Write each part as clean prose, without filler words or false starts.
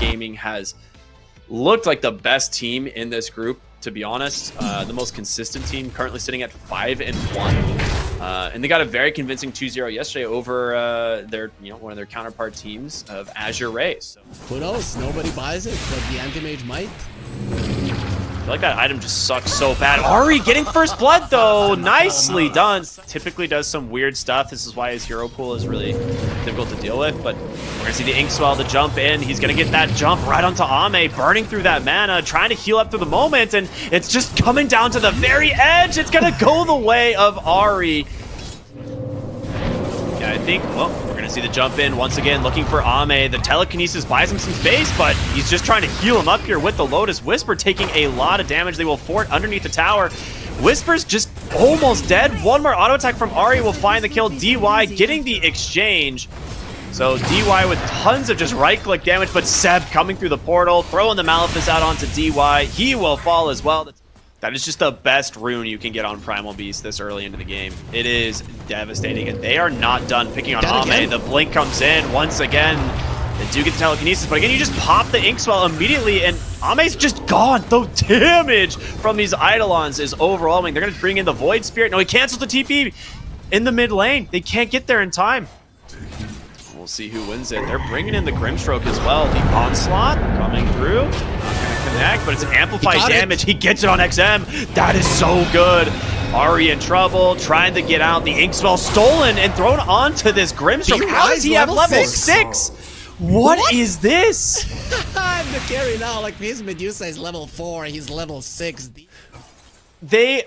Gaming has looked like the best team in this group, to be honest. The most consistent team, currently sitting at 5-1. And they got a very convincing 2-0 yesterday over their, one of their counterpart teams of Azure Rays. So, who knows? Nobody buys it, but the Antimage might. I feel like that item just sucks so bad. Ari getting first blood though, nicely done. Typically does some weird stuff. This is why his hero pool is really difficult to deal with. But we're gonna see the Inkswell to jump in. He's gonna get that jump right onto Ame, burning through that mana, trying to heal up through the moment, and it's just coming down to the very edge. It's gonna go the way of Ari. Yeah, I think, well, we're going to see the jump in once again, looking for Ame. The telekinesis buys him some space, but he's just trying to heal him up here with the Lotus. Whisper taking a lot of damage. They will fort underneath the tower. Whisper's just almost dead. One more auto attack from Ari will find the kill. DY getting the exchange. So DY with tons of just right-click damage, but Seb coming through the portal, throwing the Malefice out onto DY. He will fall as well. That is just the best rune you can get on Primal Beast this early into the game. It is devastating, and they are not done picking on Ame. The blink comes in once again. They do get the telekinesis, but again, you just pop the Inkswell immediately, and Ame's just gone. The damage from these Eidolons is overwhelming. They're going to bring in the Void Spirit. No, he cancels the TP in the mid lane. They can't get there in time. We'll see who wins it. They're bringing in the Grimstroke as well. The Onslaught coming through. Not going to connect, but it's amplified damage. He gets it on XM. That is so good. Ari in trouble, trying to get out. The Inkswell stolen and thrown onto this Grimstroke. How does he have level 6? What is this? I'm the carry now. Like, his Medusa is level 4. He's level 6. They,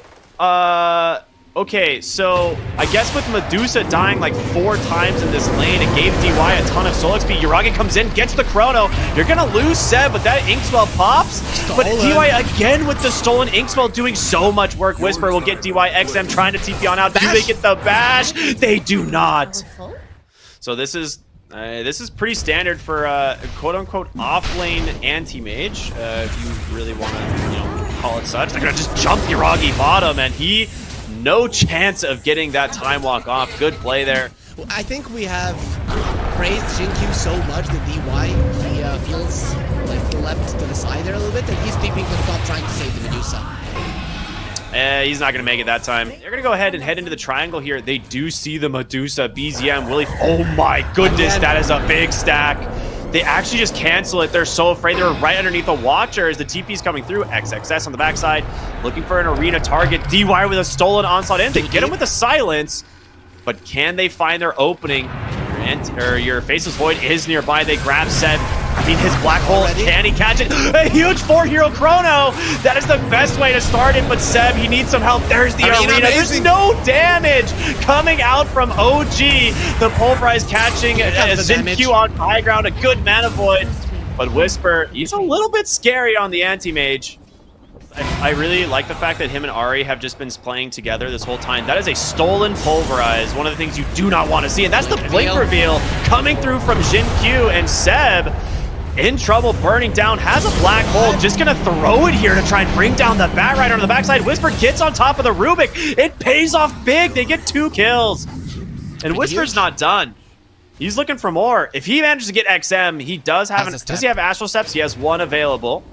okay, so I guess with Medusa dying like 4 times in this lane, it gave DY a ton of soul XP. Yuragi comes in, gets the chrono. You're gonna lose Seb, but that Inkswell pops. But DY again with the stolen Inkswell doing so much work. Whisper will get DY XM trying to TP on out. Do they get the bash? They do not. So this is pretty standard for quote-unquote off-lane anti-mage, if you really want to, call it such. They're gonna just jump Yuragi bottom, and he no chance of getting that time walk off. Good play there. Well, I think we have praised Jinkyu so much that DY, he feels like left to the side there a little bit, and he's peeping to the top trying to save the Medusa. He's not going to make it that time. They're going to go ahead and head into the triangle here. They do see the Medusa. BZM, Willie. Oh my goodness, that is a big stack. They actually just cancel it. They're so afraid. They're right underneath the Watcher as the TP's coming through. XXS on the backside, looking for an arena target. DY with a stolen onslaught in. They get him with a silence, but can they find their opening? Your Faceless Void is nearby. They grab Seb. I mean, his black hole, can he catch it? A huge 4-hero chrono! That is the best way to start it, but Seb, he needs some help. There's the arena. There's no damage coming out from OG. The Pulverize catching Xinq on high ground, a good mana void. But Whisper, he's a little bit scary on the Anti-Mage. I really like the fact that him and Ari have just been playing together this whole time. That is a stolen Pulverize, one of the things you do not want to see. And that's the blink reveal coming through from Xinq, and Seb in trouble, burning down, has a black hole, just gonna throw it here to try and bring down the Bat Rider on the backside. Whisper gets on top of the Rubik. It pays off big. They get 2 kills. And Whisper's not done. He's looking for more. If he manages to get XM, he does have does he have Astral Steps? He has 1 available.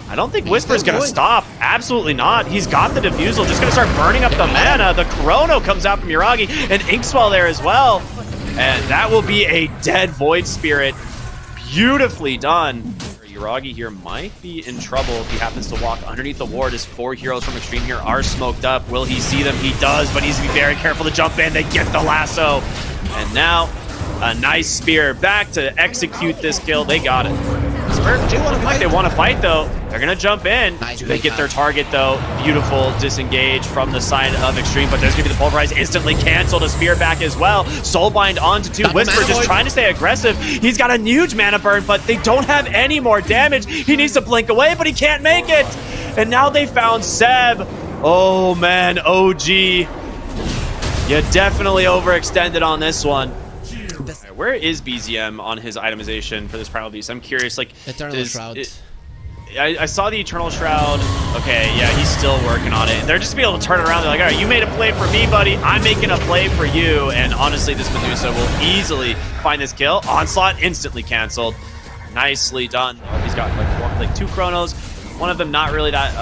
I don't think Whisper's gonna stop. Absolutely not. He's got the Diffusal, just gonna start burning up the mana. The Chrono comes out from Yuragi, and Inkswell there as well. And that will be a dead Void Spirit. Beautifully done. Yuragi here might be in trouble if he happens to walk underneath the ward. His 4 heroes from Xtreme here are smoked up. Will he see them? He does, but he needs to be very careful to jump in. They get the lasso. And now, a nice spear back to execute this kill. They got it. They want to fight though. They're gonna jump in. Do they get their target though? Beautiful disengage from the side of Xtreme, but there's gonna be the Pulverize instantly canceled. A spear back as well. Soulbind onto 2. Whisper just trying to stay aggressive. He's got a huge mana burn, but they don't have any more damage. He needs to blink away, but he can't make it. And now they found Seb. Oh man, OG. You definitely overextended on this one. Where is BZM on his itemization for this Primal Beast? I'm curious, like... Eternal Shroud. I saw the Eternal Shroud. Okay, yeah, he's still working on it. They're just gonna be able to turn it around. They're like, all right, you made a play for me, buddy. I'm making a play for you. And honestly, this Medusa will easily find this kill. Onslaught instantly canceled. Nicely done. He's got like 2 chronos. One of them not really that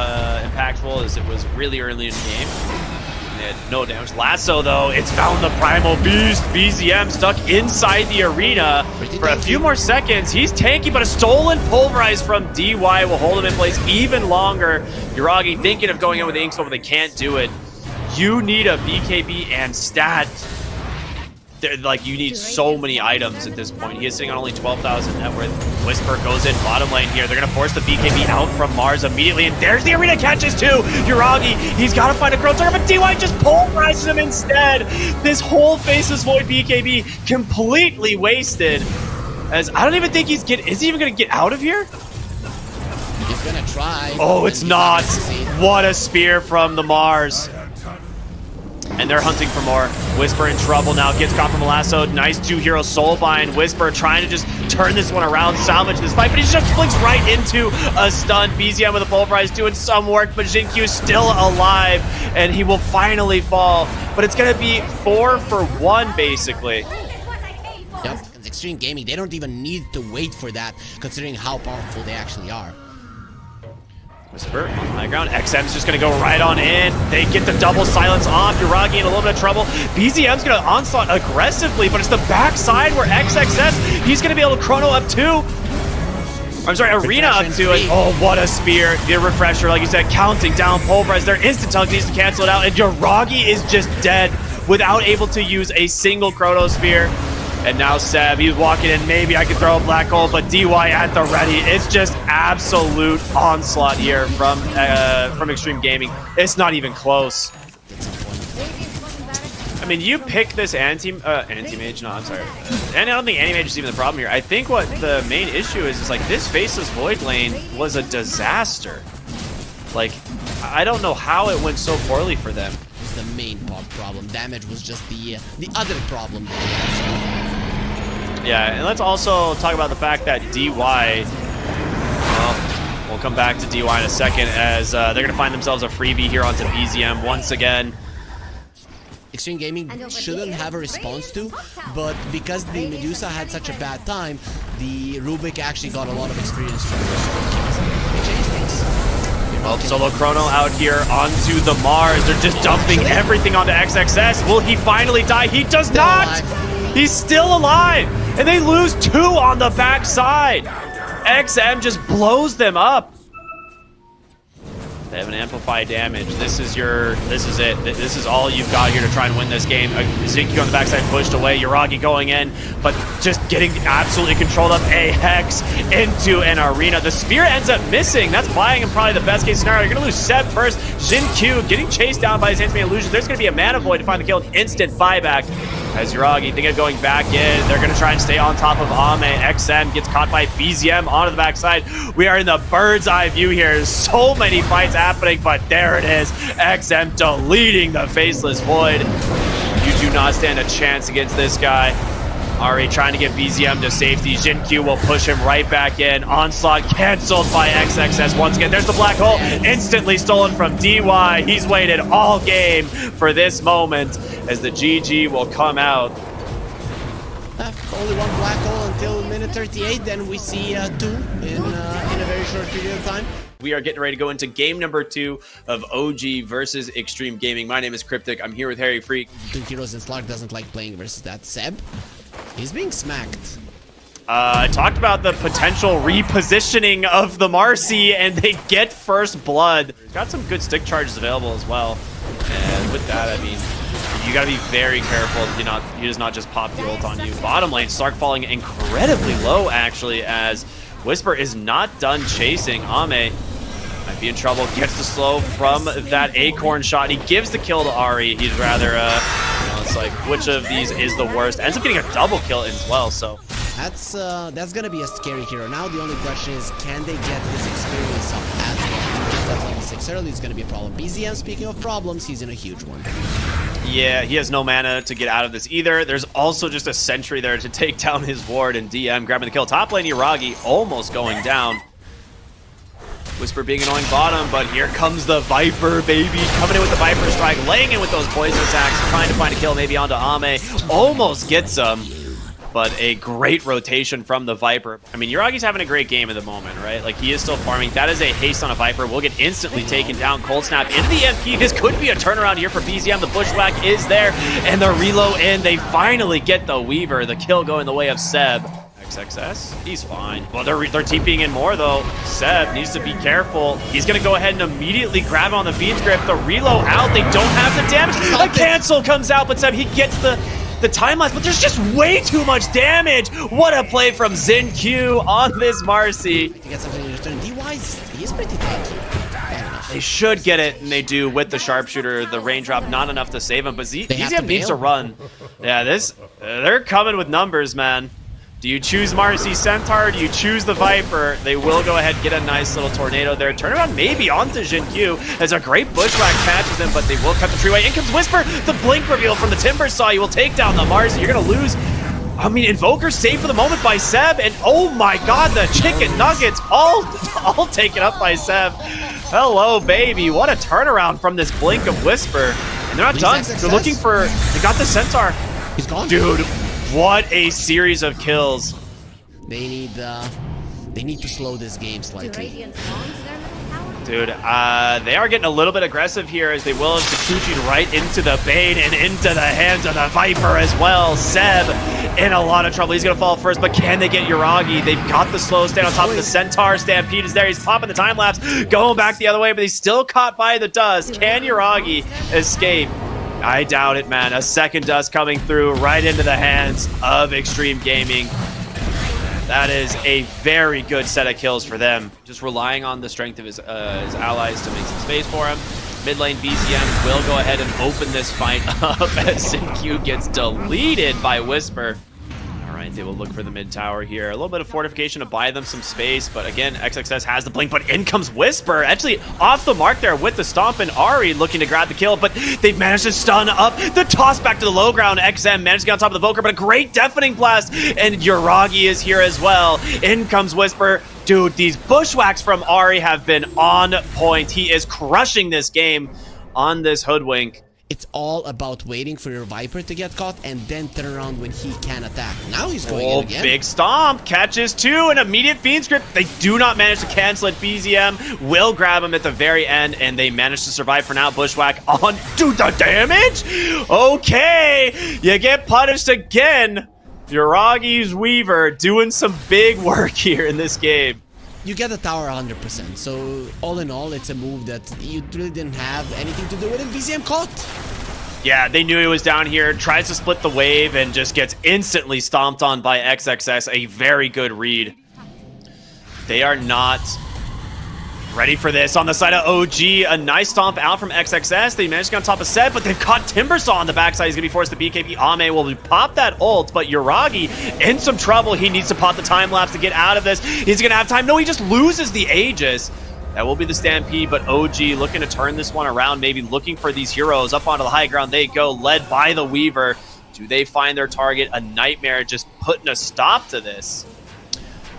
impactful, as it was really early in the game. They had no damage. Lasso, though, it's found the Primal Beast. BZM stuck inside the arena for a few more seconds. He's tanky, but a stolen Pulverize from DY will hold him in place even longer. Yuragi thinking of going in with the Inkswell, but they can't do it. You need a BKB and stat. Like, you need so many items at this point. He is sitting on only 12,000 net worth. Whisper goes in bottom lane here. They're going to force the BKB out from Mars immediately, and there's the arena catches too. Yuragi, he's got to find a Crow Target, but DY just pulverizes him instead. This whole Faceless Void BKB completely wasted. As I don't even think is he even going to get out of here? He's going to try. Oh, it's not. What a spear from the Mars. And they're hunting for more. Whisper in trouble now, gets caught from a lasso. Nice 2-hero soulbind. Whisper trying to just turn this one around, salvage this fight, but he just flicks right into a stun. BZM with a pulverize doing some work, but Xingqiu is still alive, and he will finally fall. But it's gonna be 4 for 1, basically. Yep, it's Xtreme Gaming. They don't even need to wait for that, considering how powerful they actually are. Whisper on the high ground. XM's just going to go right on in. They get the double silence off. Yuragi in a little bit of trouble. BZM's going to onslaught aggressively, but it's the backside where XXS, he's going to be able to chrono up too. I'm sorry, Arena up to it. Oh, what a spear. The refresher, like you said, counting down Pulverize. Their instant tongue needs to cancel it out, and Yuragi is just dead without able to use a single Chronosphere. And now Seb, he's walking in. Maybe I can throw a black hole, but DY at the ready. It's just absolute onslaught here from Xtreme Gaming. It's not even close. I mean, you pick this Antimage. No, I'm sorry. And I don't think Antimage is even the problem here. I think what the main issue is like this Faceless Void lane was a disaster. Like, I don't know how it went so poorly for them. It's the main problem. Damage was just the other problem. Yeah, and let's also talk about the fact that DY, well, we'll come back to DY in a second, as they're going to find themselves a freebie here onto BZM once again. Xtreme Gaming shouldn't have a response to, but because the Medusa had such a bad time, the Rubik actually got a lot of experience from this. They changed things. Well, Solo Chrono out here onto the Mars. They're just dumping everything onto XXS. Will he finally die? He does not! He's still alive! And they lose 2 on the backside. XM just blows them up. They have an amplified damage. This is it. This is all you've got here to try and win this game. Xingqiu on the backside pushed away. Yuragi going in, but just getting absolutely controlled up. A Hex into an arena. The spear ends up missing. That's buying him probably the best case scenario. You're going to lose Seb first. Xingqiu getting chased down by his Antimage illusion. There's going to be a mana void to find the kill. An instant buyback. As Yuragi thinking of going back in, they're going to try and stay on top of Ame. XM gets caught by BZM onto the backside. We are in the bird's eye view here. So many fights happening, but there it is. XM deleting the Faceless Void. You do not stand a chance against this guy. Ari trying to get BZM to safety. Xingqiu will push him right back in. Onslaught canceled by XXS once again. There's the black hole. Instantly stolen from DY. He's waited all game for this moment as the GG will come out. Only one black hole until minute 38. Then we see 2 in a very short period of time. We are getting ready to go into game number 2 of OG versus Xtreme Gaming. My name is Cryptic. I'm here with Harry Freak. 2 heroes and Slark doesn't like playing versus that. Seb, he's being smacked. I talked about the potential repositioning of the Marcy, and they get first blood. Got some good stick charges available as well. And with that, I mean, you gotta be very careful. He does not just pop the ult on you. Bottom lane, Slark falling incredibly low, actually, as Whisper is not done chasing. Ame might be in trouble. Gets the slow from that acorn shot. He gives the kill to Ari. He's rather, it's like, which of these is the worst? Ends up getting a double kill as well, so. That's gonna be a scary hero. Now the only question is, can they get his experience up as well? That level 6 early is gonna be a problem. BZM, speaking of problems, he's in a huge one. Yeah, he has no mana to get out of this either. There's also just a sentry there to take down his ward, and DM grabbing the kill. Top lane, Yuragi almost going down. Whisper being annoying bottom, but here comes the Viper, baby. Coming in with the Viper Strike, laying in with those poison attacks, trying to find a kill maybe onto Ame. Almost gets him. but a great rotation from the Viper. I mean, Yuragi's having a great game at the moment, right? Like, he is still farming. That is a haste on a Viper. Will get instantly taken down. Cold Snap into the MP. This could be a turnaround here for BZM. The Bushwhack is there, and the reload in. They finally get the Weaver. The kill going the way of Seb. XXS, he's fine. Well, they're TPing in more, though. Seb needs to be careful. He's going to go ahead and immediately grab on the Fiend's Grip. The reload out. They don't have the damage. A cancel comes out, but Seb, he gets the time lapse, but there's just way too much damage. What a play from XinQ on this Marcy. To get something in return. D-Wise, he's pretty tanky. They should get it, and they do with the sharpshooter. The raindrop, not enough to save him, but BZM needs to run. Yeah, they're coming with numbers, man. Do you choose Marcy Centaur? Do you choose the Viper? They will go ahead and get a nice little tornado there. Turnaround maybe onto XinQ as a great Bushwhack catches him, but they will cut the tree away. In comes Whisper, the blink reveal from the Timbersaw. You will take down the Marcy. You're going to lose. I mean, Invoker saved for the moment by Seb, and oh my god, the chicken nuggets all taken up by Seb. Hello, baby. What a turnaround from this blink of Whisper. And they're not done. They're looking for... They got the Centaur. He's gone. Dude. What a series of kills. They need to slow this game slightly. Dude, they are getting a little bit aggressive here as they will have Sakuchi right into the bait and into the hands of the Viper as well. Seb in a lot of trouble. He's going to fall first, but can they get Yuragi? They've got the slow stand on top of the Centaur. Stampede is there. He's popping the time lapse, going back the other way, but he's still caught by the dust. Can Yuragi escape? I doubt it, man. A second dust coming through right into the hands of Xtreme Gaming. That is a very good set of kills for them. Just relying on the strength of his allies to make some space for him. Mid lane BZM will go ahead and open this fight up as XinQ gets deleted by Whisper. All right, they will look for the mid tower here. A little bit of fortification to buy them some space, but again, XXS has the blink, but in comes Whisper. Actually, off the mark there with the stomp, and Ari looking to grab the kill, but they've managed to stun up. The toss back to the low ground. XM managed to get on top of the Voker, but a great deafening blast, and Yuragi is here as well. In comes Whisper. Dude, these Bushwhacks from Ari have been on point. He is crushing this game on this Hoodwink. It's all about waiting for your Viper to get caught and then turn around when he can attack. Now he's going in again. Big stomp. Catches two. An immediate Fiend's Grip. They do not manage to cancel it. BZM will grab him at the very end, and they manage to survive for now. Bushwhack on. Dude, the damage? Okay. You get punished again. Yuragi's Weaver doing some big work here in this game. You get the tower 100%, so all in all, it's a move that you really didn't have anything to do with, and BZM caught. Yeah, they knew he was down here, tries to split the wave, and just gets instantly stomped on by XXS. A very good read. They are not ready for this on the side of OG. A nice stomp out from XXS. They managed to get on top of Seb, but they've caught Timbersaw on the backside. He's going to be forced to BKB. Ame will pop that ult, but Yuragi in some trouble. He needs to pop the time lapse to get out of this. He's going to have time. No, he just loses the Aegis. That will be the Stampede, but OG looking to turn this one around, maybe looking for these heroes. Up onto the high ground they go, led by the Weaver. Do they find their target? A Nightmare just putting a stop to this.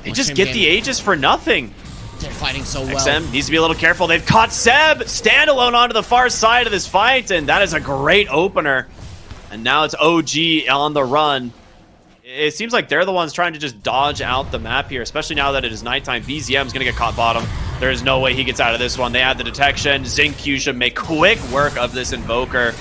They just get the Aegis for nothing. They're fighting so well. XM needs to be a little careful. They've caught Seb standalone onto the far side of this fight, and that is a great opener. And now it's OG on the run. It seems like they're the ones trying to just dodge out the map here, especially now that it is nighttime. BZM's going to get caught bottom. There is no way he gets out of this one. They had the detection. XinQ should make quick work of this Invoker.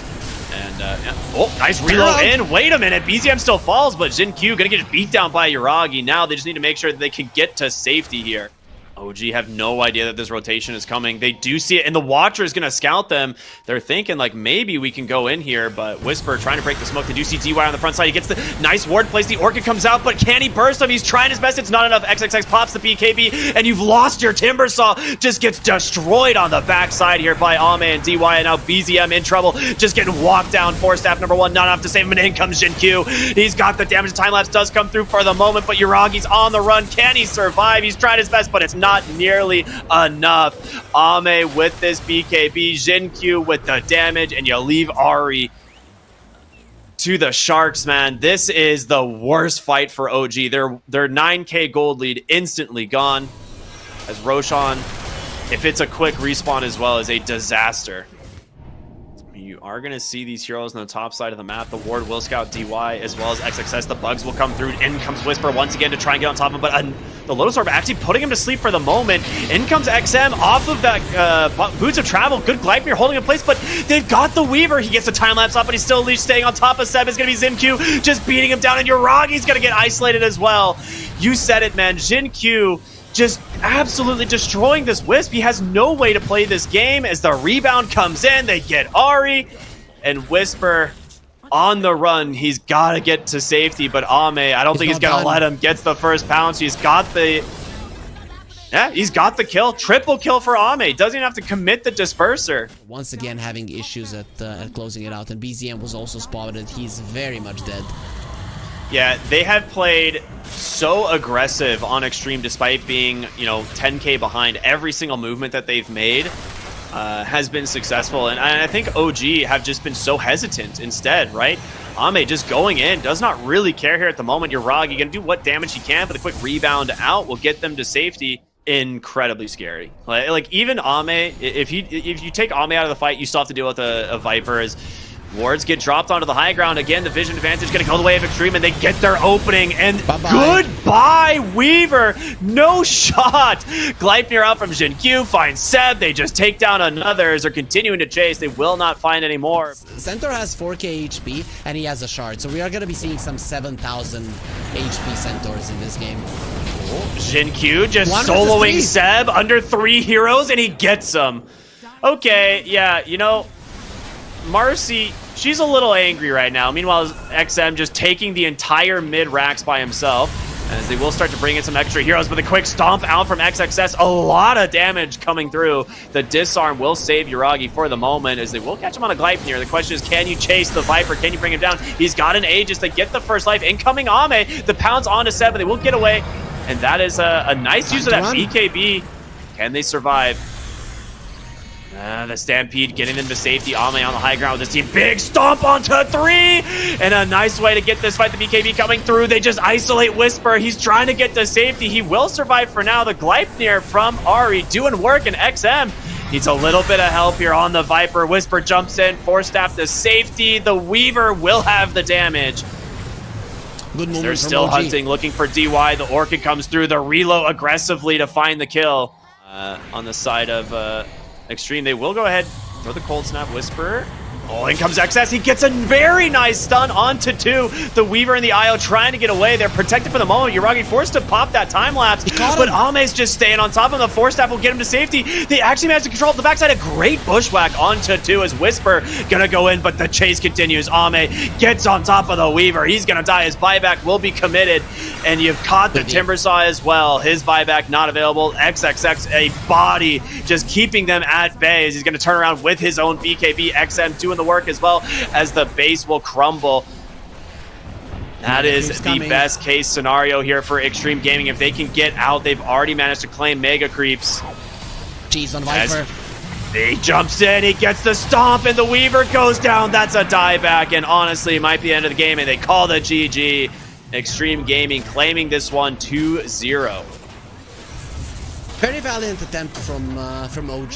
And, yeah. Oh, nice reload in. Wait a minute. BZM still falls, but XinQ going to get beat down by Yuragi. Now they just need to make sure that they can get to safety here. OG have no idea that this rotation is coming. They do see it, and the Watcher is going to scout them. They're thinking, like, maybe we can go in here, but Whisper trying to break the smoke. They do see DY on the front side. He gets the nice ward place. The Orchid comes out, but can he burst him? He's trying his best. It's not enough. XXX pops the BKB, and you've lost your Timbersaw. Just gets destroyed on the backside here by Ame and DY, and now BZM in trouble. Just getting walked down. Force staff number one, not enough to save him, and in comes XinQ. He's got the damage. Time-lapse does come through for the moment, but Yuragi's on the run. Can he survive? He's tried his best, but it's not nearly enough. Ame with this BKB, XinQ with the damage, and you leave Ari to the Sharks, man. This is the worst fight for OG. Their 9k gold lead instantly gone. As Roshan, if it's a quick respawn as well, is a disaster. You are going to see these heroes on the top side of the map. The Ward will scout DY as well as XXS. The bugs will come through. In comes Whisper once again to try and get on top of him, but the Lotus Orb actually putting him to sleep for the moment. In comes XM off of that Boots of Travel. Good Gleipnir holding in place, but they've got the Weaver. He gets the time lapse up, but he's still staying on top of Seb. It's going to be XinQ just beating him down, and Yuragi's going to get isolated as well. You said it, man. XinQ just absolutely destroying this Wisp. He has no way to play this game. As the rebound comes in, they get Ari, and Whisper on the run. He's got to get to safety, but Ame, I don't think he's going to let him. Gets the first pounce. He's got the... Yeah, he's got the kill. Triple kill for Ame. Doesn't even have to commit the disperser. Once again, having issues at closing it out, and BZM was also spotted. He's very much dead. Yeah, they have played so aggressive on Xtreme despite being, 10k behind. Every single movement that they've made has been successful. And I think OG have just been so hesitant instead, right? Ame just going in, does not really care here at the moment. Yuragi gonna do what damage he can, but a quick rebound out will get them to safety. Incredibly scary. Like even Ame, if you take Ame out of the fight, you still have to deal with a Viper as wards get dropped onto the high ground. Again, the vision advantage going to go the way of Xtreme, and they get their opening, and goodbye, Weaver. No shot. Gleipnir out from XinQ, finds Seb. They just take down another as they're continuing to chase. They will not find any more. Centaur has 4k HP, and he has a shard, so we are going to be seeing some 7,000 HP Centaurs in this game. XinQ just soloing Seb under 3 heroes, and he gets them. Okay, yeah, Marcy, she's a little angry right now. Meanwhile, XM just taking the entire mid racks by himself, as they will start to bring in some extra heroes, but the quick stomp out from XXS, a lot of damage coming through. The disarm will save Yuragi for the moment, as they will catch him on a Gleipnir. The question is, can you chase the Viper? Can you bring him down? He's got an Aegis to get the first life. Incoming Ame, the pounce onto Seb, but they will get away, and that is a nice use of that BKB. Can they survive? The Stampede getting them to safety. Ame on the high ground with his team. Big stomp onto 3! And a nice way to get this fight. The BKB coming through. They just isolate Whisper. He's trying to get to safety. He will survive for now. The Gleipnir from Ari doing work, and XM needs a little bit of help here on the Viper. Whisper jumps in. Force staff to safety. The Weaver will have the damage. They're still hunting, looking for DY. The Orchid comes through. The reload aggressively to find the kill. On the side of... Xtreme, they will go ahead, throw the cold snap. Whisper. Oh, in comes XS. He gets a very nice stun onto 2. The Weaver and the IO trying to get away. They're protected for the moment. Yuragi forced to pop that time lapse, but Ame's just staying on top of him. The Force Staff will get him to safety. They actually managed to control the backside. A great bushwhack onto 2 as Whisper gonna go in, but the chase continues. Ame gets on top of the Weaver. He's gonna die. His buyback will be committed, and you've caught the Timbersaw as well. His buyback not available. XXX, a body, just keeping them at bay as he's gonna turn around with his own BKB. XM doing the work as well, as the base will crumble. That is the best case scenario here for Xtreme Gaming. If they can get out, they've already managed to claim Mega Creeps. Jeez, on Viper. He jumps in, he gets the stomp, and the Weaver goes down. That's a dieback, and honestly, it might be the end of the game, and they call the GG. Xtreme Gaming claiming this one 2-0. Very valiant attempt from OG.